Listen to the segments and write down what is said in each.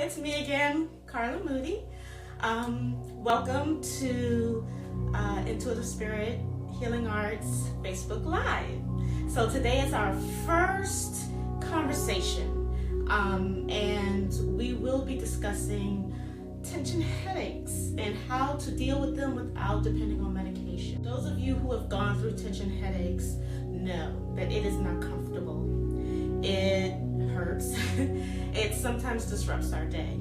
it's me again, Carla Moody. Welcome to Intuitive Spirit Healing Arts Facebook Live. So today is our first conversation, and we will be discussing tension headaches and how to deal with them without depending on medication. Those of you who have gone through tension headaches know that it is not comfortable. It hurts. It sometimes disrupts our day,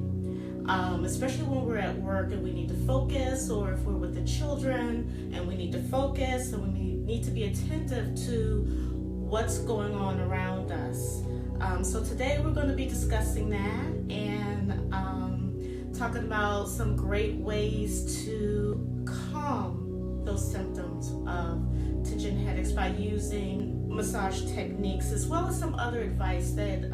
especially when we're at work and we need to focus, or if we're with the children and we need to focus and we need to be attentive to what's going on around us. So today we're going to be discussing that and talking about some great ways to calm those symptoms of tension headaches by using massage techniques, as well as some other advice that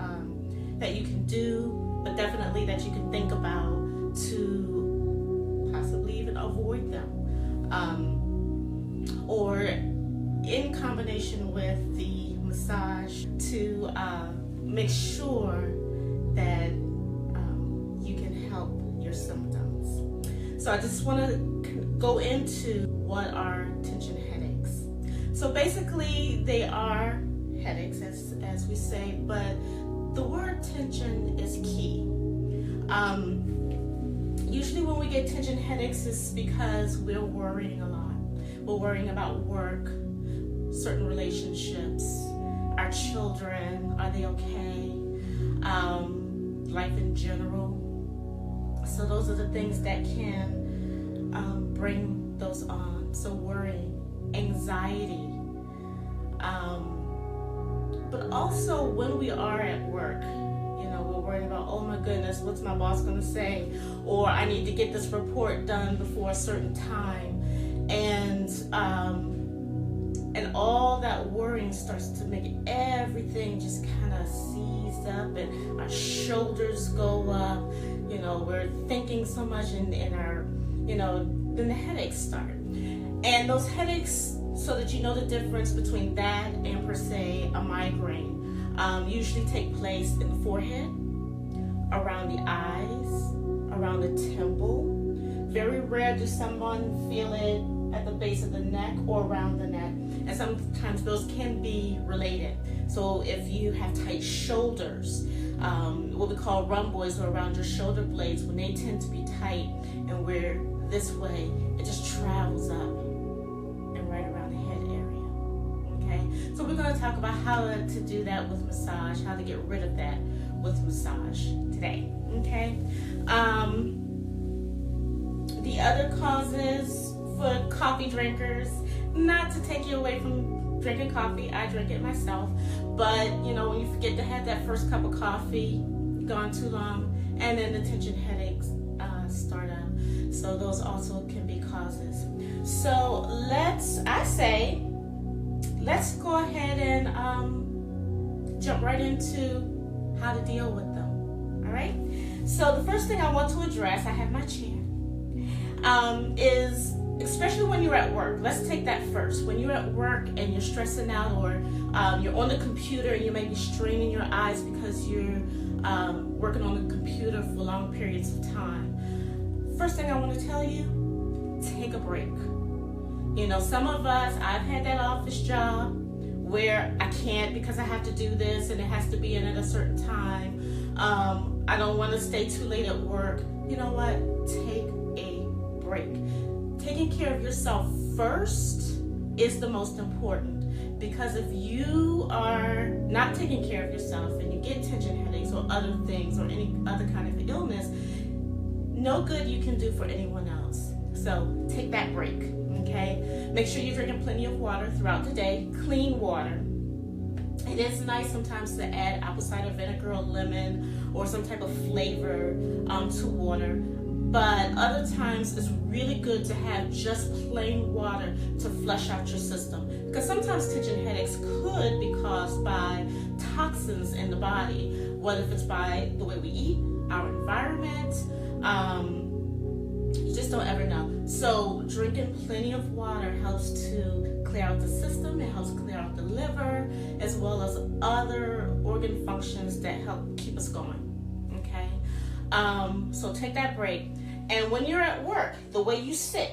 that you can do, but definitely that you can think about to possibly even avoid them, or in combination with the massage to make sure that you can help your symptoms. So I just want to go into what are tension headaches. So basically they are headaches, as we say, but the word tension is key. Usually when we get tension headaches, it's because we're worrying a lot. We're worrying about work, certain relationships, our children, are they okay? Life in general. So those are the things that can bring those on. So worrying, anxiety, but also when we are at work, we're worried about, oh my goodness, what's my boss going to say? Or I need to get this report done before a certain time. And all that worrying starts to make everything just kind of seize up, and our shoulders go up. We're thinking so much, and our, then the headaches start. And those headaches, so that you know the difference between that and per se a migraine, usually take place in the forehead, around the eyes, around the temple. Very rare does someone feel it at the base of the neck or around the neck, and sometimes those can be related. So if you have tight shoulders, what we call rhomboids, or around your shoulder blades, when they tend to be tight and we're this way, it just travels up and right around the head area. Okay, so we're going to talk about how to do that with massage, how to get rid of that with massage today. Okay, the other causes for coffee drinkers, not to take you away from drinking coffee, I drink it myself, but when you forget to have that first cup of coffee, gone too long, and then the tension headaches start up. So those also can be causes. So let's go ahead and jump right into how to deal with them. All right. So the first thing I want to address, I have my chair, is especially when you're at work. Let's take that first. When you're at work and you're stressing out, or you're on the computer and you may be straining your eyes because you're working on the computer for long periods of time. First thing I want to tell you, take a break. Some of us, I've had that office job where I can't because I have to do this and it has to be in at a certain time. I don't want to stay too late at work. You know what? Take a break. Taking care of yourself first is the most important, because if you are not taking care of yourself and you get tension headaches or other things or any other kind of illness, no good you can do for anyone else. So take that break, okay? Make sure you're drinking plenty of water throughout the day, clean water. It is nice sometimes to add apple cider vinegar or lemon or some type of flavor to water, but other times it's really good to have just plain water to flush out your system, because sometimes tension headaches could be caused by toxins in the body. What if it's by the way we eat, our environment? You just don't ever know. So drinking plenty of water helps to clear out the system. It helps clear out the liver, as well as other organ functions that help keep us going. Okay. So take that break. And when you're at work, the way you sit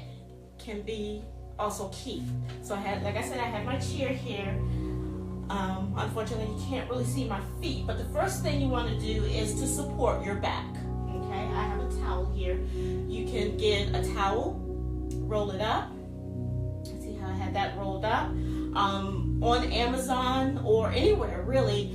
can be also key. So like I said, I have my chair here. Unfortunately, you can't really see my feet, but the first thing you want to do is to support your back. Okay, I have a towel here. You can get a towel, roll it up. See how I had that rolled up? On Amazon or anywhere really,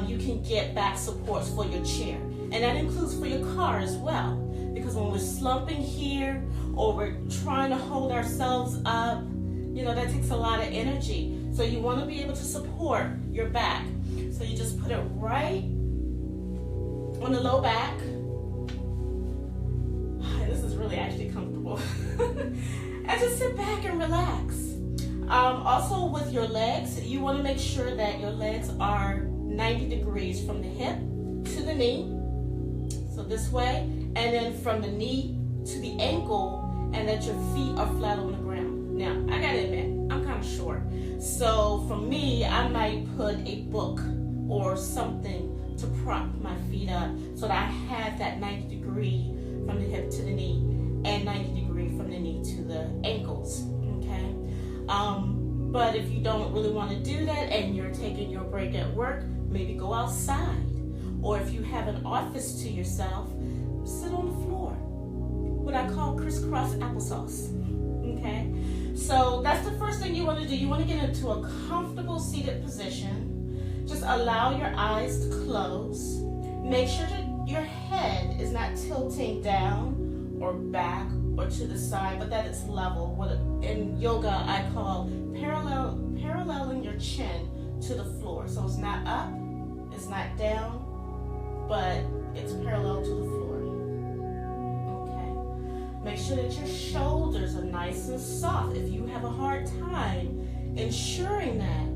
you can get back supports for your chair. And that includes for your car as well. Because when we're slumping here or we're trying to hold ourselves up, that takes a lot of energy. So you want to be able to support your back. So you just put it right on the low back. This is really actually comfortable. And just sit back and relax. Also with your legs, you want to make sure that your legs are 90 degrees from the hip to the knee. So this way, and then from the knee to the ankle, and that your feet are flat on the ground. Now, I gotta admit, I'm kind of short. So for me, I might put a book or something to prop my feet up so that I have that 90 degree from the hip to the knee and 90 degree from the knee to the ankles, okay? But if you don't really want to do that and you're taking your break at work, maybe go outside. Or if you have an office to yourself, sit on the floor. What I call crisscross applesauce, okay? So that's the first thing you want to do. You want to get into a comfortable seated position. Just allow your eyes to close. Make sure that your head is not tilting down or back or to the side, but that it's level. What in yoga I call paralleling your chin to the floor. So it's not up, it's not down, but it's parallel to the floor. Okay. Make sure that your shoulders are nice and soft. If you have a hard time ensuring that,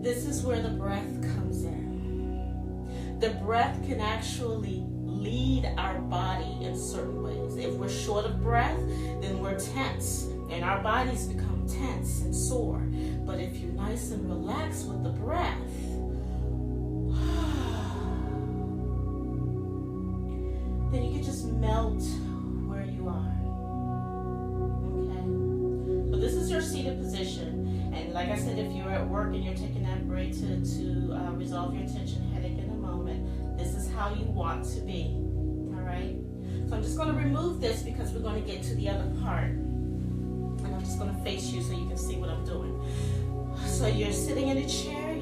this is where the breath comes in. The breath can actually lead our body in certain ways. If we're short of breath, then we're tense, and our bodies become tense and sore. But if you're nice and relaxed with the breath, then you can just melt where you are. Okay? So this is your seated position. And like I said, if you're at work and you're taking that break to resolve your tension headache in a moment, this is how you want to be. All right? So I'm just going to remove this because we're going to get to the other part. And I'm just going to face you so you can see what I'm doing. So you're sitting in a chair,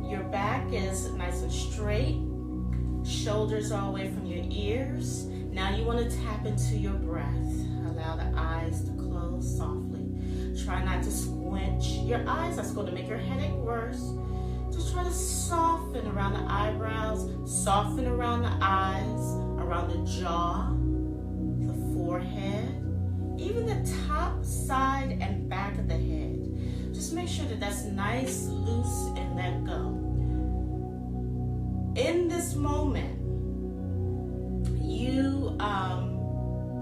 your back is nice and straight. Shoulders all the way from your ears. Now you want to tap into your breath. Allow the eyes to close softly. Try not to squint your eyes. That's going to make your headache worse. Just try to soften around the eyebrows, soften around the eyes, around the jaw, the forehead, even the top, side, and back of the head. Just make sure that that's nice, loose, and let go. In this moment,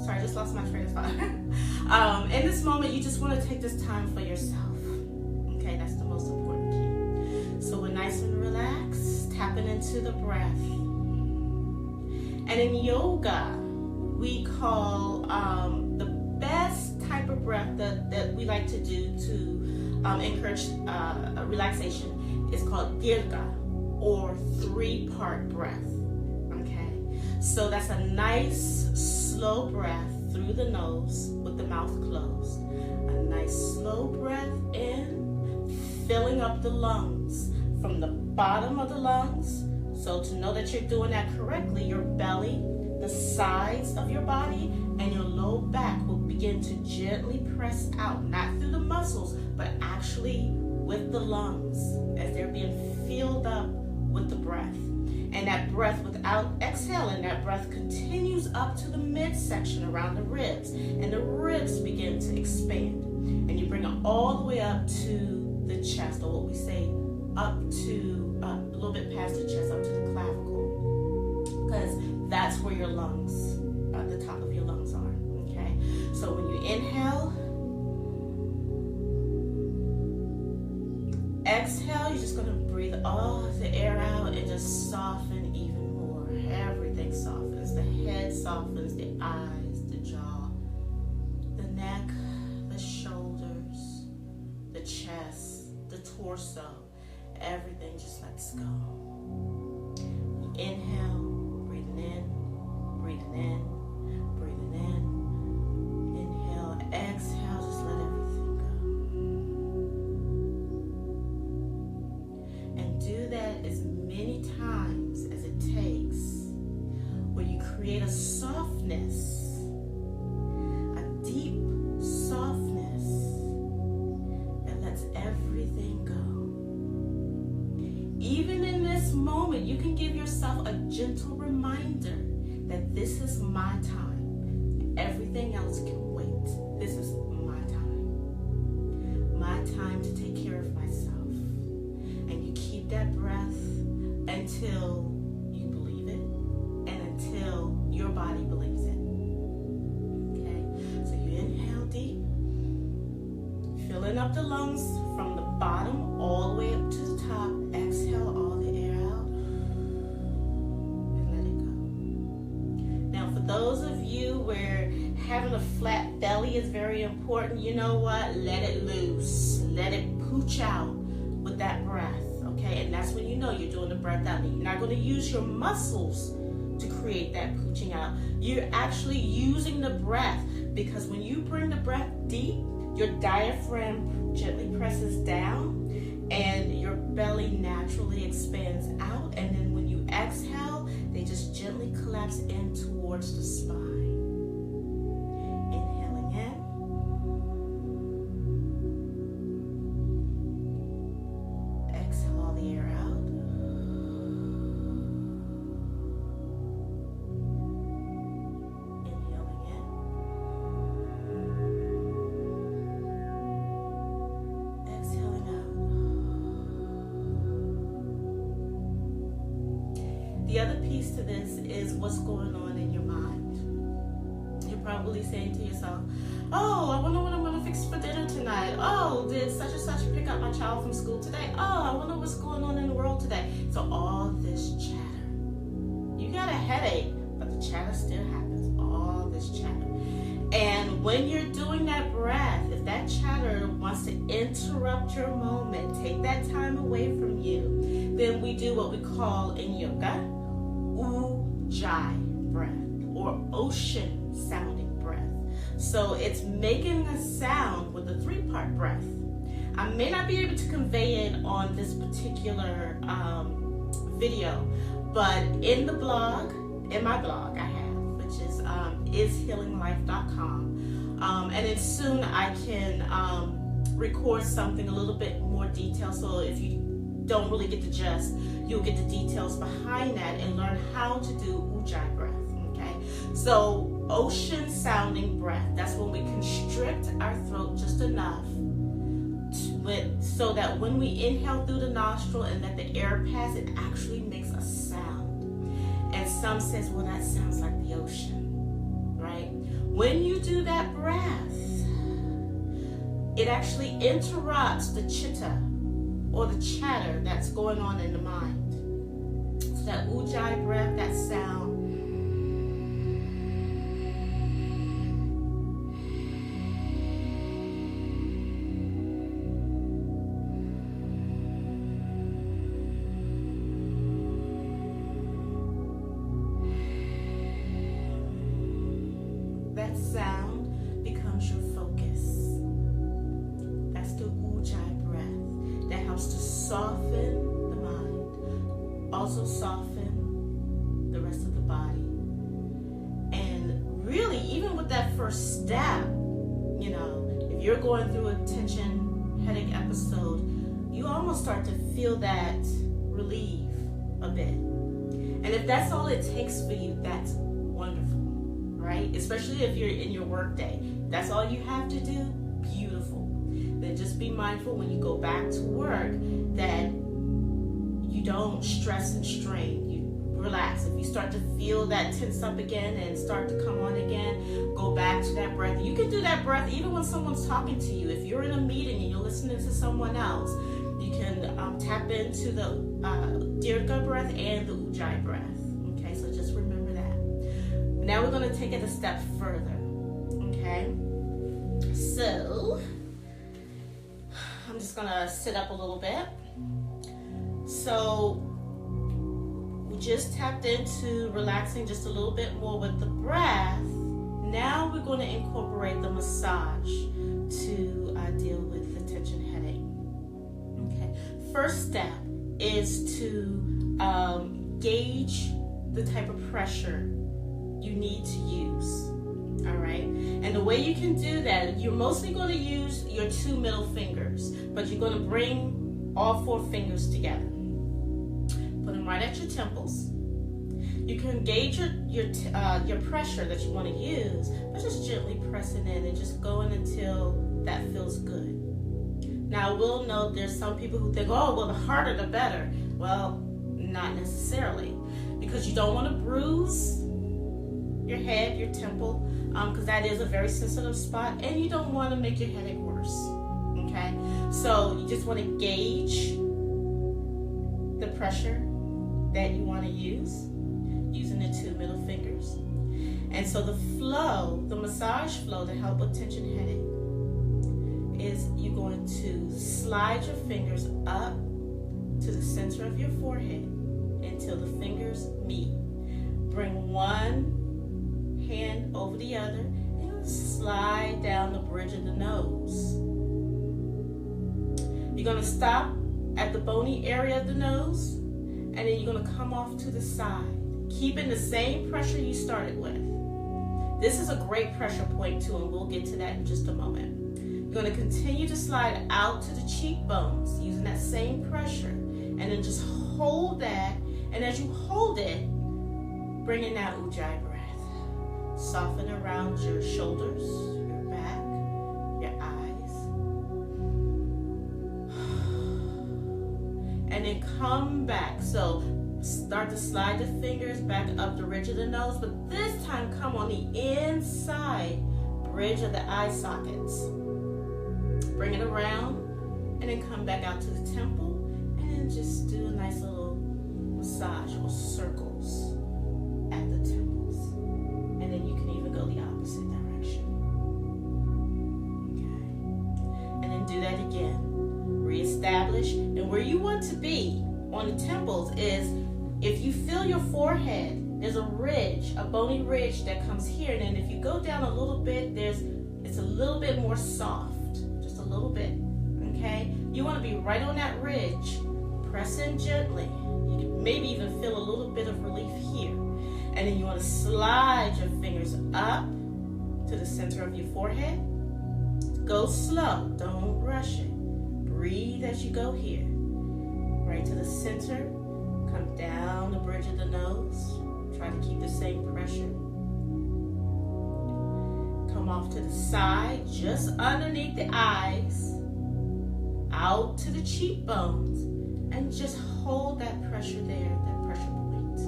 sorry, I just lost my train of thought. In this moment, you just want to take this time for yourself. Okay, that's the most important key. So we're nice and relaxed, tapping into the breath. And in yoga, we call the best type of breath that we like to do to encourage relaxation is called dirga, or 3-part breath. Okay, so that's a nice slow breath through the nose with the mouth closed. A nice slow breath in, filling up the lungs from the bottom of the lungs. So to know that you're doing that correctly, your belly, the sides of your body, and your low back will begin to gently press out, not through the muscles, but actually with the lungs as they're being filled up with the breath. And that breath, without exhaling, that breath continues up to the midsection around the ribs, and the ribs begin to expand. And you bring it all the way up to the chest, or what we say, up to a little bit past the chest, up to the clavicle, because that's where your lungs, the top of your lungs are. Okay, so when you inhale, exhale, you're just going to breathe all the air out and just soften even more. Everything softens. The head softens the eyes, the jaw, the neck, the shoulders, the chest, the torso. Everything just lets go. You inhale, breathing in, breathing in, breathing in. Inhale, exhale, just let everything go. And do that as many times as it takes, where you create a softness, a deep softness that lets everything go. Even in this moment, you can give yourself a gentle reminder that this is my time. Everything else can wait. This is my time. My time to take care of myself. And you keep that breath until you believe it and until your body believes it. Okay? So you inhale deep, filling up the lungs from the bottom all the way up to the top. Exhale all the air out and let it go. Now, for those of you where having a flat belly is very important, you know what? Let it loose. Let it pooch out with that breath, okay? And that's when you know you're doing the breath out. You're not going to use your muscles to create that pooching out. You're actually using the breath, because when you bring the breath deep, your diaphragm gently presses down and your belly naturally expands out. And then when you exhale, they just gently collapse in towards the spine. Inhaling in. Exhale all the air out. Inhaling in. Exhaling out. The other piece to this is what's going on in your mind. You're probably saying to yourself, oh, I wonder what I'm going to fix for dinner tonight. Oh, did such and such pick up my child from school today? Oh, I wonder what's going on in the world today. So all this chatter. You got a headache, but the chatter still happens. All this chatter. And when you're doing that breath, if that chatter wants to interrupt your moment, take that time away from you, then we do what we call in yoga, Ujjayi breath, or ocean sounding breath. So it's making a sound with a 3-part breath. I may not be able to convey it on this particular video, but in the blog, in my blog I have, which is ishealinglife.com. And then soon I can record something a little bit more detailed, so if you don't really get the gist, you'll get the details behind that and learn how to do Ujjayi breath, okay? So ocean sounding breath, that's when we constrict our throat just enough so that when we inhale through the nostril and let the air pass, it actually makes a sound. And some says, well, that sounds like the ocean, right? When you do that breath, it actually interrupts the chitta or the chatter that's going on in the mind. So that Ujjayi breath, that sound, that sound becomes your focus. That's the Ujjayi breath that helps to soften the mind, also soften the rest of the body. And really, even with that first step, you know, if you're going through a tension headache episode, you almost start to feel that relief a bit. And if that's all it takes for you, that's wonderful, right? Especially if you're in your work day. That's all you have to do, beautiful. Then just be mindful when you go back to work that you don't stress and strain. You relax. If you start to feel that tense up again and start to come on again, go back to that breath. You can do that breath even when someone's talking to you. If you're in a meeting and you're listening to someone else, you can tap into the Dirga breath and the Ujjayi breath. Okay, so just remember that. Now we're going to take it a step further. Okay? So, I'm just going to sit up a little bit. So, we just tapped into relaxing just a little bit more with the breath. Now we're going to incorporate the massage to deal with the tension headache. Okay. First step is to gauge the type of pressure you need to use. All right. And the way you can do that, you're mostly going to use your 2 middle fingers, but you're going to bring all 4 fingers together. Put them right at your temples. You can gauge your pressure that you want to use, but just gently pressing in and just going until that feels good. Now, I will note there's some people who think, oh, well, the harder the better. Well, not necessarily, because you don't want to bruise your head, your temple, because that is a very sensitive spot, and you don't want to make your headache worse. Okay, so you just want to gauge the pressure that you want to use using the 2 middle fingers. And so the flow, the massage flow to help with tension headache, is you're going to slide your fingers up to the center of your forehead until the fingers meet. Bring one hand over the other and slide down the bridge of the nose. You're going to stop at the bony area of the nose, and then you're going to come off to the side, keeping the same pressure you started with. This is a great pressure point too, and we'll get to that in just a moment. You're going to continue to slide out to the cheekbones using that same pressure, and then just hold that, and as you hold it, bring in that Ujjayi breath. Soften around your shoulders, your back, your eyes. And then come back. So start to slide the fingers back up the ridge of the nose, but this time come on the inside bridge of the eye sockets. Bring it around, and then come back out to the temple, and then just do a nice little massage, little circles at the temples. And then you can even go the opposite direction. Okay. And then do that again. Reestablish. And where you want to be on the temples is, if you feel your forehead, there's a ridge, a bony ridge that comes here. And then if you go down a little bit, it's a little bit more soft. Just a little bit. Okay? You want to be right on that ridge. Press in gently. You can maybe even feel a little bit of relief here. And then you want to slide your fingers up to the center of your forehead. Go slow. Don't rush it. Breathe as you go here. Right to the center. Come down the bridge of the nose. Try to keep the same pressure. Come off to the side, just underneath the eyes. Out to the cheekbones. And just hold that pressure there, that pressure point.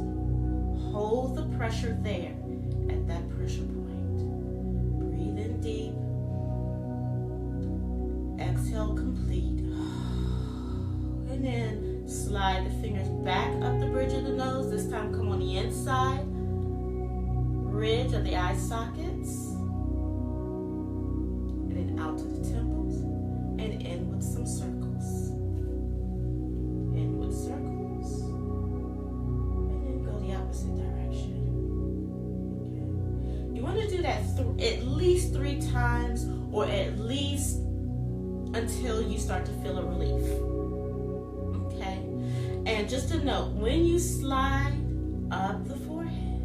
Hold the pressure there at that pressure point. Breathe in deep. Exhale complete. And then slide the fingers back up the bridge of the nose. This time come on the inside ridge of the eye sockets. And then out to the temples. And in with some circles. In with circles. And then go the opposite direction. Okay. You want to do that at least 3 times, or at least until you start to feel a relief. Okay? And just a note, when you slide up the forehead,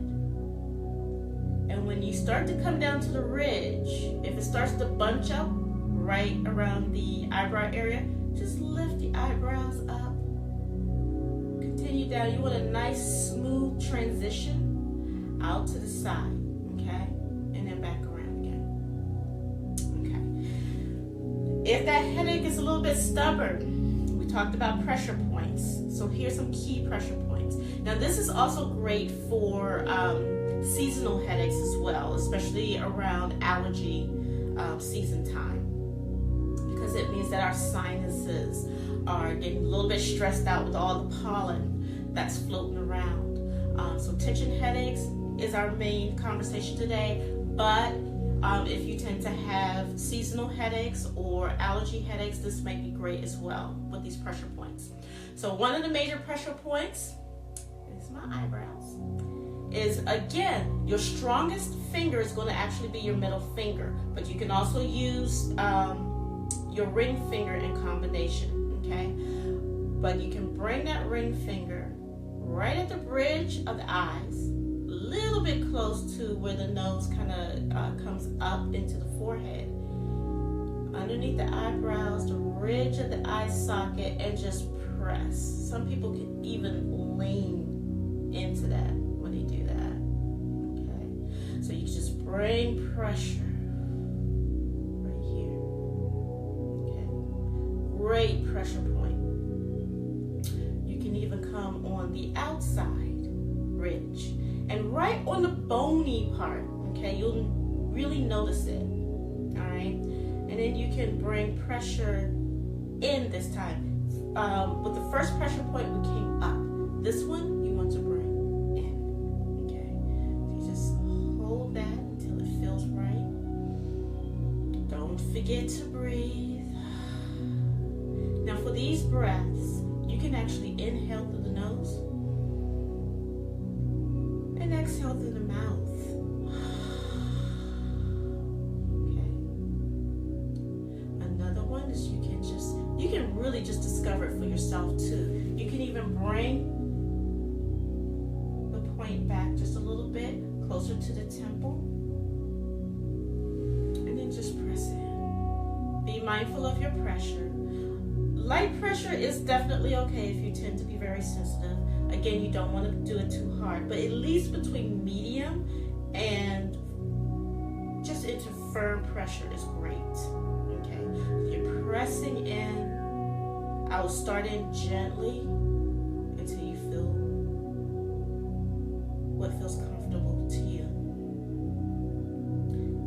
and when you start to come down to the ridge, if it starts to bunch up right around the eyebrow area, just lift the eyebrows up. Continue down. You want a nice smooth transition out to the side. Okay? And then back around again. Okay. If that headache is a little bit stubborn, we talked about pressure points. So here's some key pressure points. Now this is also great for seasonal headaches as well, especially around allergy season time, because it means that our sinuses are getting a little bit stressed out with all the pollen that's floating around. So tension headaches, is our main conversation today, but if you tend to have seasonal headaches or allergy headaches, this may be great as well with these pressure points. So one of the major pressure points is my eyebrows. Is again, your strongest finger is going to actually be your middle finger, but you can also use your ring finger in combination, okay? But you can bring that ring finger right at the bridge of the eyes, a little bit close to where the nose kind of comes up into the forehead, underneath the eyebrows, the ridge of the eye socket, and just press. Some people can even lean into that when they do that. Okay, so you just bring pressure right here. Okay, great pressure point. You can even come on the outside ridge and right on the bony part. Okay, you'll really notice it. All right, and then you can bring pressure in this time. With the first pressure point, we came up. This one, you want to bring in. Okay, so you just hold that until it feels right. Don't forget to breathe. Now, for these breaths, you can actually inhale through the nose and exhale through the mouth. You can really just discover it for yourself too. You can even bring the point back just a little bit closer to the temple and then just press in. Be mindful of your pressure. Light pressure is definitely okay if you tend to be very sensitive. Again, you don't want to do it too hard, but at least between medium and just into firm pressure is great. Okay, you're pressing in. I will start in gently until you feel what feels comfortable to you.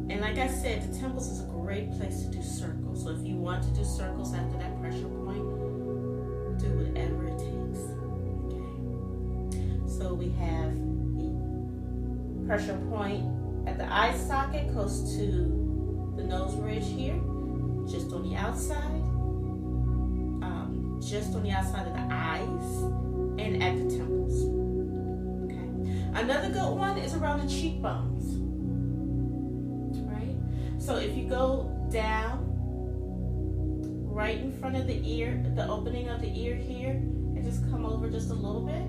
And like I said, the temples is a great place to do circles. So if you want to do circles after that pressure point, do whatever it takes. Okay. So we have the pressure point at the eye socket close to the nose ridge here, just on the outside. Just on the outside of the eyes and at the temples. Okay. Another good one is around the cheekbones. Right? So if you go down right in front of the ear, the opening of the ear here, and just come over just a little bit,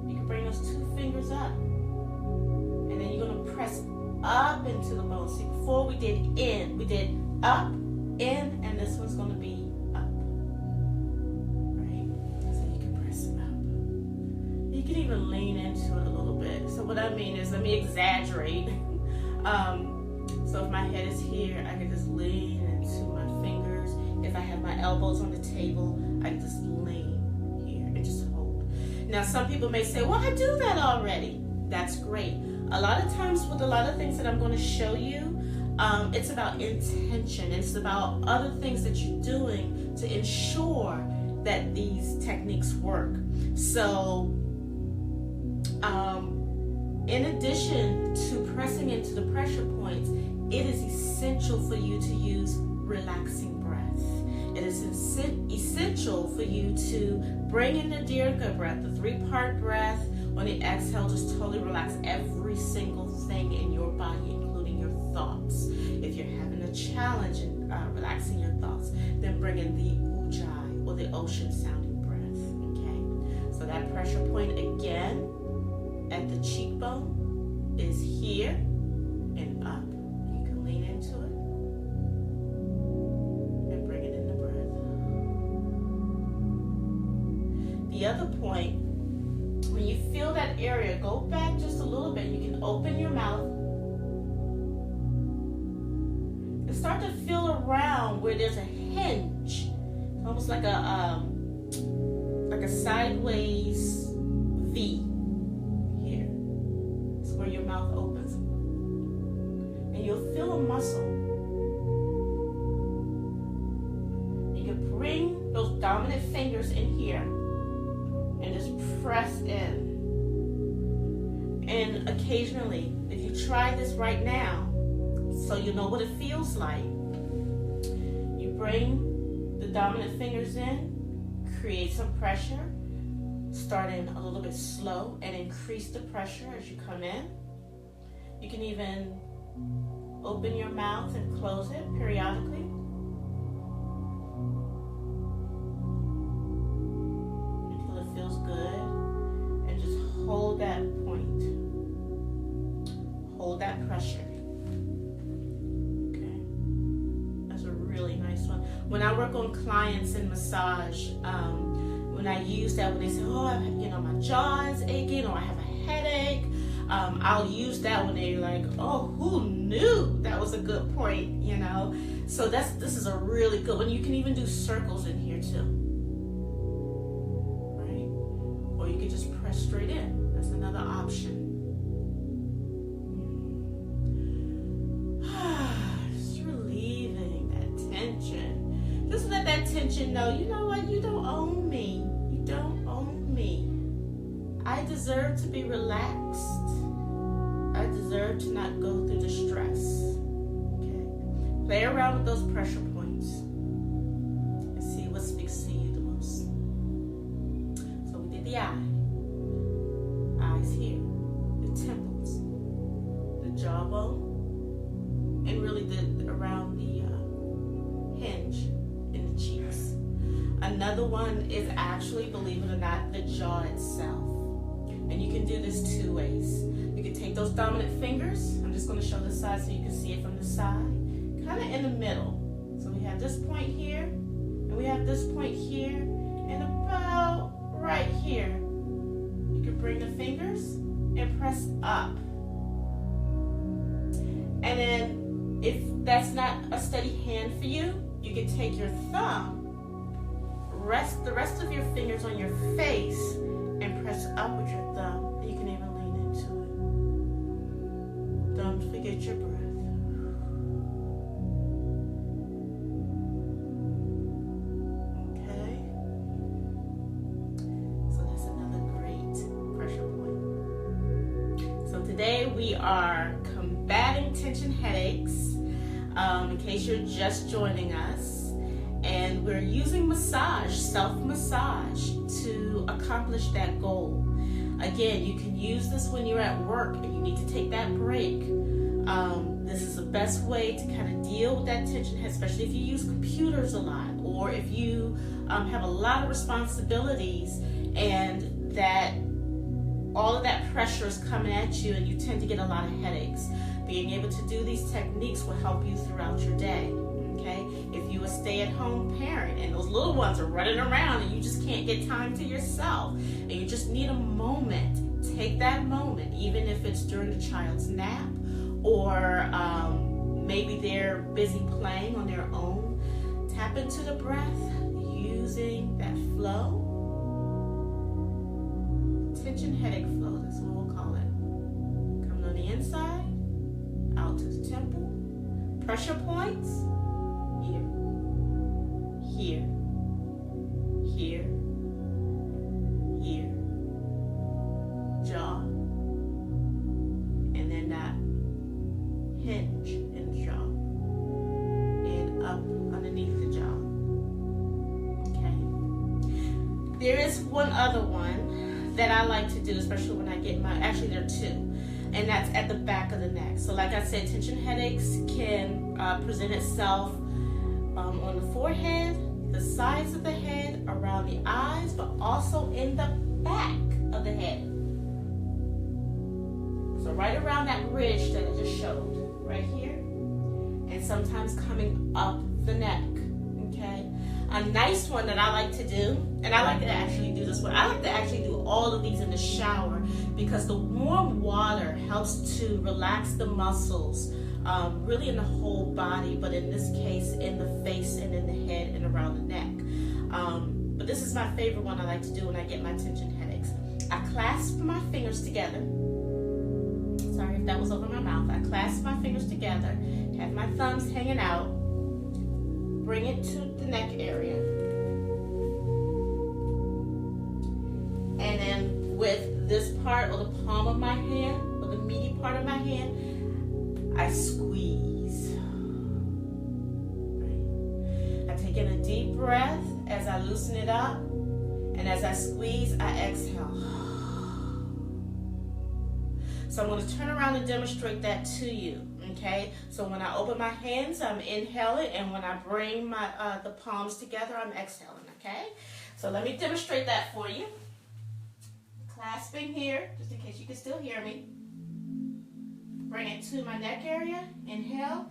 you can bring those two fingers up. And then you're going to press up into the bone. See, before we did in, we did up, in, and this one's going to be you can even lean into it a little bit. So what I mean is, let me exaggerate. So if my head is here, I can just lean into my fingers. If I have my elbows on the table, I can just lean here and just hold. Now, some people may say, well, I do that already. That's great. A lot of times with a lot of things that I'm going to show you, it's about intention. It's about other things that you're doing to ensure that these techniques work. So, in addition to pressing into the pressure points, it is essential for you to use relaxing breath. It is essential for you to bring in the Dirga breath, the 3-part breath. On the exhale, just totally relax every single thing in your body, including your thoughts. If you're having a challenge in relaxing your thoughts, then bring in the Ujjayi or the ocean sounding breath. Okay, so that pressure point again at the cheekbone is here and up. You can lean into it and bring it in the breath. The other point, when you feel that area, go back just a little bit. You can open your mouth and start to feel around where there's a hinge. It's almost like a sideways V. Where your mouth opens, and you'll feel a muscle. You can bring those dominant fingers in here and just press in. And occasionally, if you try this right now, so you know what it feels like, you bring the dominant fingers in, create some pressure, starting a little bit slow, and increase the pressure as you come in. You can even open your mouth and close it periodically. Until it feels good. And just hold that point. Hold that pressure. Okay. That's a really nice one. When I work on clients in massage, when I use that, when they say, oh, my jaw is aching, or I have a headache, I'll use that when they're like, oh, who knew that was a good point, So this is a really good one. You can even do circles in here too, right? Or you can just press straight in. That's another option. Just relieving that tension. Just let that tension know, you know what, you don't own me. You don't own me. I deserve to be relaxed. I deserve to not go through the stress. Okay. Play around with those pressure points and see what speaks to you the most. So we did the eye. Eyes here. The temples. The jawbone. And really around the hinge in the cheeks. Another one is actually, believe it or not, the jaw itself. And you can do this two ways. You can take those dominant fingers. I'm just going to show the side so you can see it from the side. Kind of in the middle. So we have this point here, and we have this point here, and about right here. You can bring the fingers and press up. And then if that's not a steady hand for you, you can take your thumb, rest the rest of your fingers on your face, and press up with your thumb. You can even lean into it. Don't forget your breath. Okay? So that's another great pressure point. So today we are combating tension headaches, in case you're just joining us. And we're using massage, self-massage, to accomplish that goal. Again, you can use this when you're at work and you need to take that break. This is the best way to kind of deal with that tension, especially if you use computers a lot, or if you have a lot of responsibilities and that all of that pressure is coming at you and you tend to get a lot of headaches. Being able to do these techniques will help you throughout your day. Okay? If you're a stay-at-home parent and those little ones are running around and you just can't get time to yourself and you just need a moment, take that moment, even if it's during the child's nap or maybe they're busy playing on their own. Tap into the breath using that flow. Tension headache flow, that's what we'll call it. Coming on the inside, out to the temple. Pressure points. Here, here, here, jaw, and then that hinge in the jaw, and up underneath the jaw. Okay. There is one other one that I like to do, especially when I get actually there are two, and that's at the back of the neck. So like I said, tension headaches can present itself on the forehead, the sides of the head, around the eyes, but also in the back of the head. So right around that ridge that I just showed, right here, and sometimes coming up the neck, okay? A nice one that I like to do, and I like to actually do this one, I like to actually do all of these in the shower because the warm water helps to relax the muscles, really in the whole body, but in this case, in the face and in the head and around the neck. But this is my favorite one I like to do when I get my tension headaches. I clasp my fingers together. Sorry if that was over my mouth. I clasp my fingers together, have my thumbs hanging out, bring it to the neck area. And then with this part or the palm of my hand or the meaty part of my hand, I squeeze. Right. I take in a deep breath as I loosen it up, and as I squeeze, I exhale. So I'm going to turn around and demonstrate that to you. Okay, so when I open my hands, I'm inhaling, and when I bring my the palms together, I'm exhaling. Okay, so let me demonstrate that for you. Clasping here, just in case you can still hear me. Bring it to my neck area. Inhale,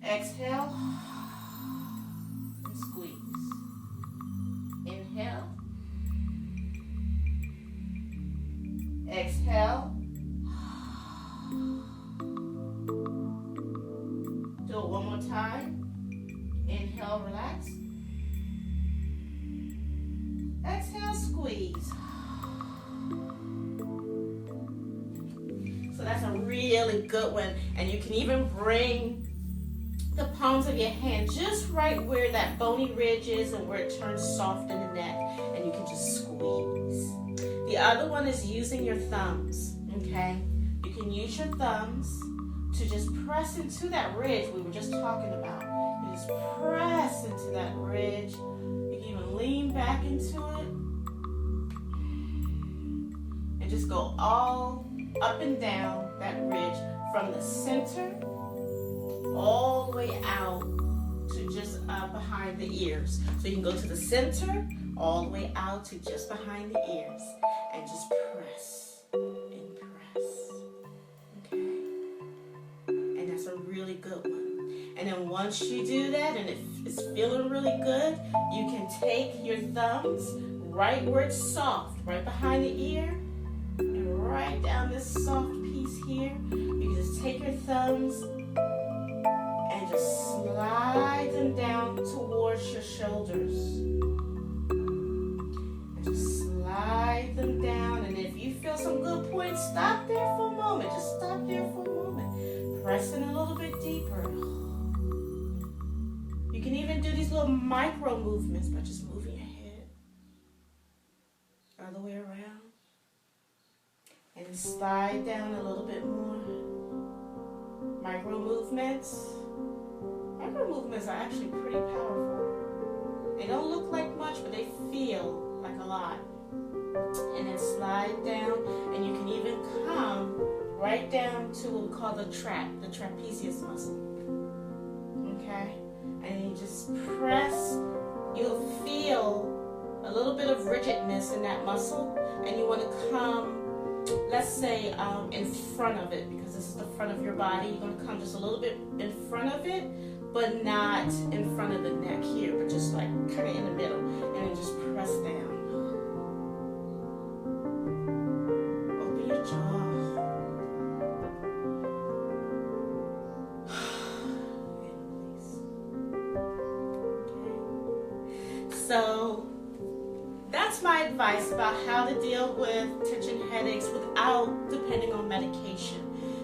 exhale, and squeeze. Inhale, exhale. Do it one more time. Inhale, relax. Exhale, squeeze. So that's a really good one. And you can even bring the palms of your hand just right where that bony ridge is and where it turns soft in the neck. And you can just squeeze. The other one is using your thumbs, okay? You can use your thumbs to just press into that ridge we were just talking about. You just press into that ridge. You can even lean back into it. And just go all up and down that ridge from the center all the way out to just behind the ears. So you can go to the center, all the way out to just behind the ears. And just press and press. Okay? And that's a really good one. And then once you do that and it's feeling really good, you can take your thumbs right where it's soft, right behind the ear, and right down this soft piece here. You can just take your thumbs and just slide them down towards your shoulders. And just slide them down. And if you feel some good points, stop there for a moment. Just stop there for a moment. Press in a little bit deeper. You can even do these little micro movements by just moving your head all the way around. And then slide down a little bit more. Micro movements. Micro movements are actually pretty powerful. They don't look like much, but they feel like a lot. And then slide down, and you can even come right down to what we call the trapezius muscle. Okay? And you just press. You'll feel a little bit of rigidness in that muscle, and you want to come, let's say, in front of it, because this is the front of your body. You're going to come just a little bit in front of it, but not in front of the neck here, but just like kind of in the middle, and then just press down. Open your jaw. So that's my advice about how to deal with tension headaches without depending on medication,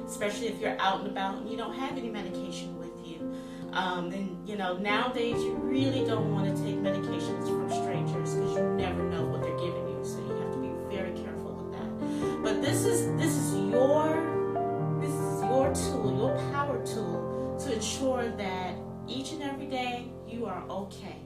especially if you're out and about and you don't have any medication with you. And you know, nowadays you really don't want to take medications from strangers because you never know what they're giving you, so you have to be very careful with that. But this is your tool, your power tool, to ensure that each and every day you are okay.